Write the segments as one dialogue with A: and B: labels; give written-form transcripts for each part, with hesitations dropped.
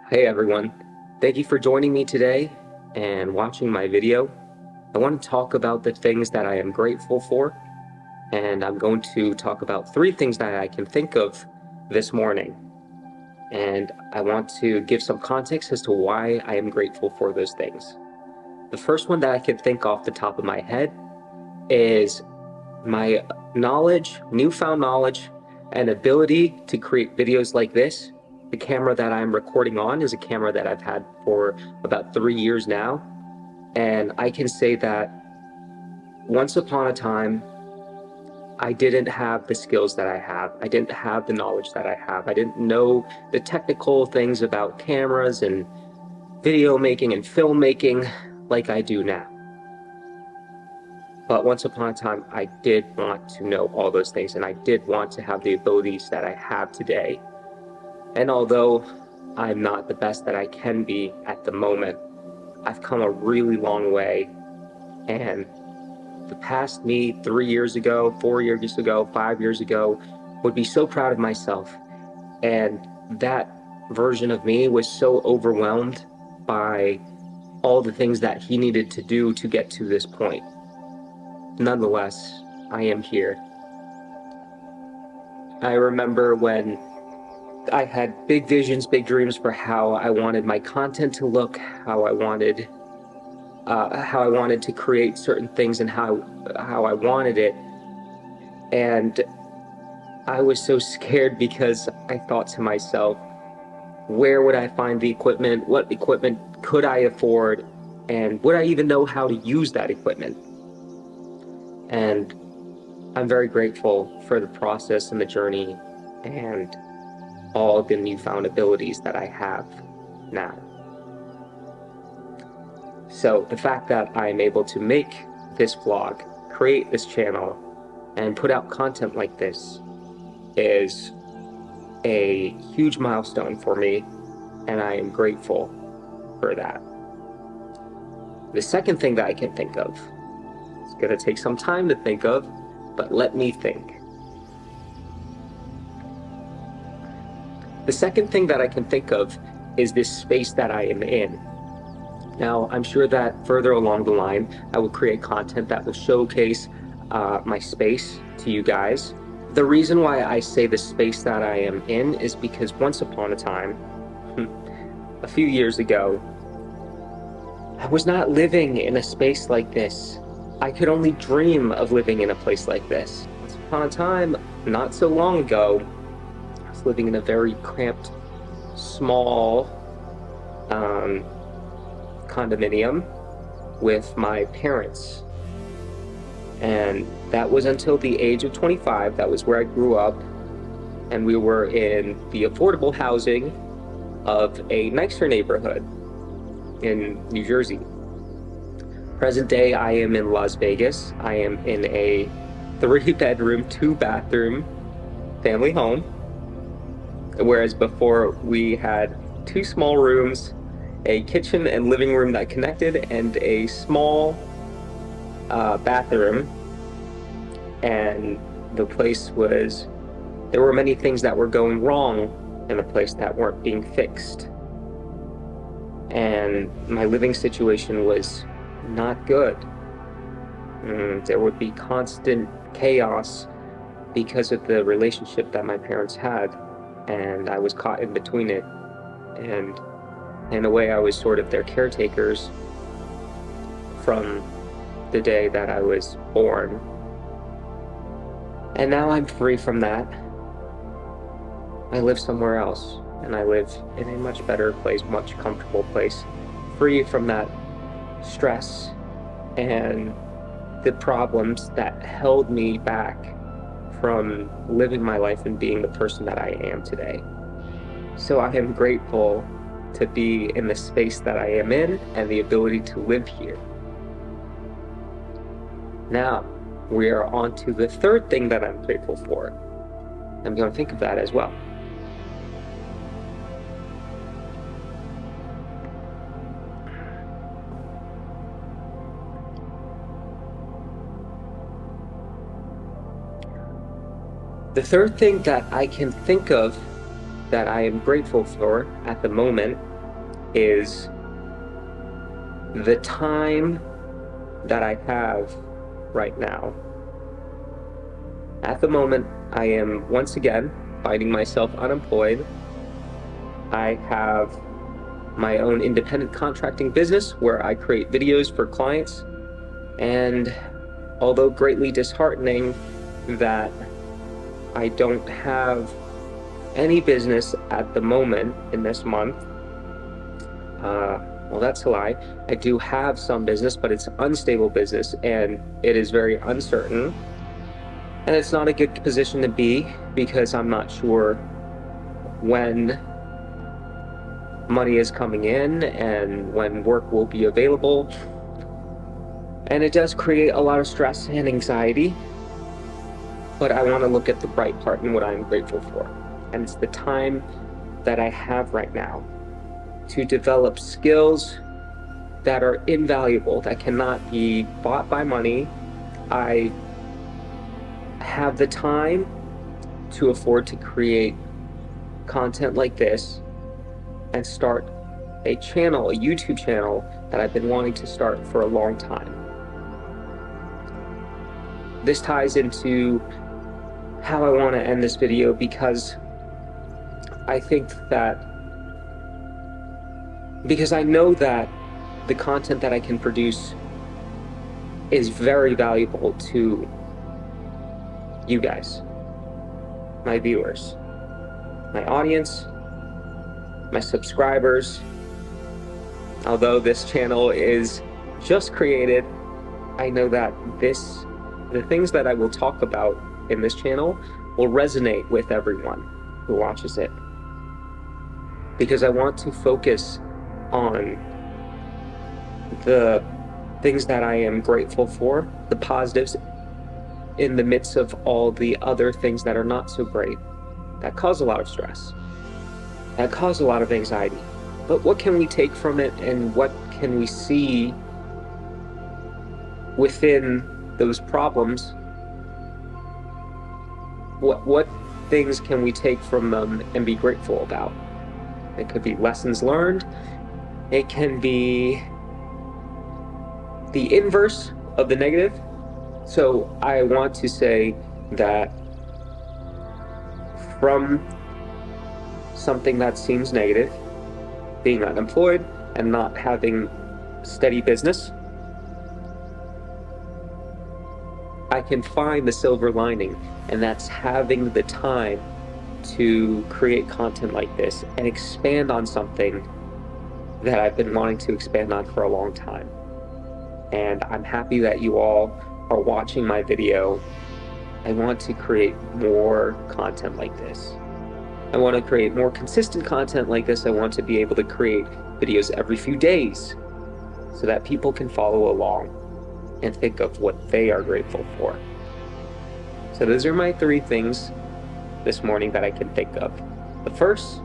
A: Hey everyone, thank you for joining me today and watching my video. I want to talk about the things that I am grateful for, and I'm going to talk about 3 things that I can think of this morning. And I want to give some context as to why I am grateful for those things. The first one that I can think off the top of my head is my knowledge, newfound knowledge, and ability to create videos like this. The camera that I'm recording on is a camera that I've had for about 3 years now. And I can say that once upon a time, I didn't have the skills that I have. I didn't have the knowledge that I have. I didn't know the technical things about cameras and video making and filmmaking like I do now. But once upon a time, I did want to know all those things, and I did want to have the abilities that I have today. And although I'm not the best that I can be at the moment, I've come a really long way. And the past me 3 years ago, 4 years ago, 5 years ago, would be so proud of myself. And that version of me was so overwhelmed by all the things that he needed to do to get to this point. Nonetheless, I am here. I remember when I had big visions, big dreams for how I wanted my content to look, how I wanted to create certain things and how I wanted it. And I was so scared because I thought to myself, where would I find the equipment? What equipment could I afford? And would I even know how to use that equipment? And I'm very grateful for the process and the journey and all the newfound abilities that I have now. So the fact that I'm able to make this vlog, create this channel, and put out content like this is a huge milestone for me, and I am grateful for that. The second thing that I can think of, it's going to take some time to think of, but let me think. The second thing that I can think of is this space that I am in. Now, I'm sure that further along the line, I will create content that will showcase my space to you guys. The reason why I say the space that I am in is because once upon a time, a few years ago, I was not living in a space like this. I could only dream of living in a place like this. Once upon a time, not so long ago, I was living in a very cramped, small condominium with my parents. And that was until the age of 25. That was where I grew up. And we were in the affordable housing of a nicer neighborhood in New Jersey. Present day, I am in Las Vegas. I am in a 3-bedroom, 2-bathroom family home. Whereas before we had 2 small rooms, a kitchen and living room that connected, and a small bathroom. And the place was, there were many things that were going wrong in the place that weren't being fixed. And my living situation was not good. There would be constant chaos because of the relationship that my parents had, and I was caught in between it. And in a way, I was sort of their caretakers from the day that I was born. And now I'm free from that. I live somewhere else, and I live in a much better place, much comfortable place, free from that stress and the problems that held me back from living my life and being the person that I am today. So I am grateful to be in the space that I am in and the ability to live here. Now, we are on to the third thing that I'm grateful for. I'm going to think of that as well. The third thing that I can think of that I am grateful for at the moment is the time that I have right now. At the moment, I am once again finding myself unemployed. I have my own independent contracting business where I create videos for clients, and although greatly disheartening that I don't have any business at the moment in this month, well, that's a lie. I do have some business, but it's unstable business and it is very uncertain. And it's not a good position to be because I'm not sure when money is coming in and when work will be available. And it does create a lot of stress and anxiety. But I want to look at the bright part and what I'm grateful for. And it's the time that I have right now to develop skills that are invaluable, that cannot be bought by money. I have the time to afford to create content like this and start a channel, a YouTube channel that I've been wanting to start for a long time. This ties into how I want to end this video because I think that because I know that the content that I can produce is very valuable to you guys, my viewers, my audience, my subscribers. Although this channel is just created, I know that the things that I will talk about in this channel will resonate with everyone who watches it. Because I want to focus on the things that I am grateful for, the positives in the midst of all the other things that are not so great, that cause a lot of stress, that cause a lot of anxiety. But what can we take from it, and what can we see within those problems? What things can we take from them and be grateful about? It could be lessons learned. It can be the inverse of the negative. So I want to say that from something that seems negative, being unemployed and not having steady business, I can find the silver lining, and that's having the time to create content like this and expand on something that I've been wanting to expand on for a long time. And I'm happy that you all are watching my video. I want to create more content like this. I want to create more consistent content like this. I want to be able to create videos every few days so that people can follow along and think of what they are grateful for. So those are my 3 things this morning that I can think of. The first,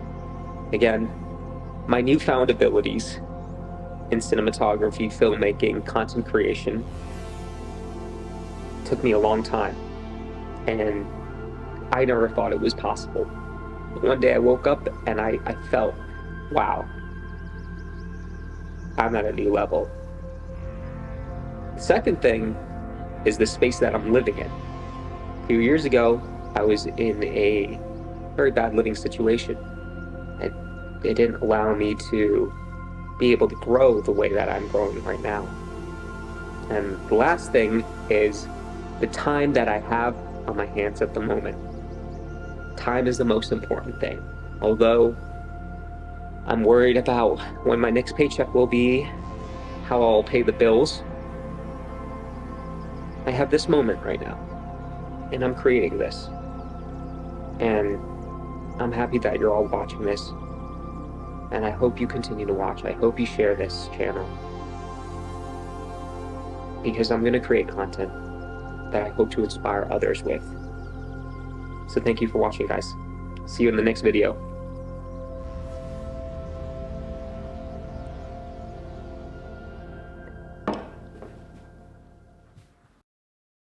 A: again, my newfound abilities in cinematography, filmmaking, content creation took me a long time, and I never thought it was possible. But one day I woke up and I felt, wow, I'm at a new level. The second thing is the space that I'm living in. A few years ago, I was in a very bad living situation. It didn't allow me to be able to grow the way that I'm growing right now. And the last thing is the time that I have on my hands at the moment. Time is the most important thing. Although I'm worried about when my next paycheck will be, how I'll pay the bills, I have this moment right now, and I'm creating this. And I'm happy that you're all watching this. And I hope you continue to watch. I hope you share this channel, because I'm going to create content that I hope to inspire others with. So thank you for watching, guys. See you in the next video.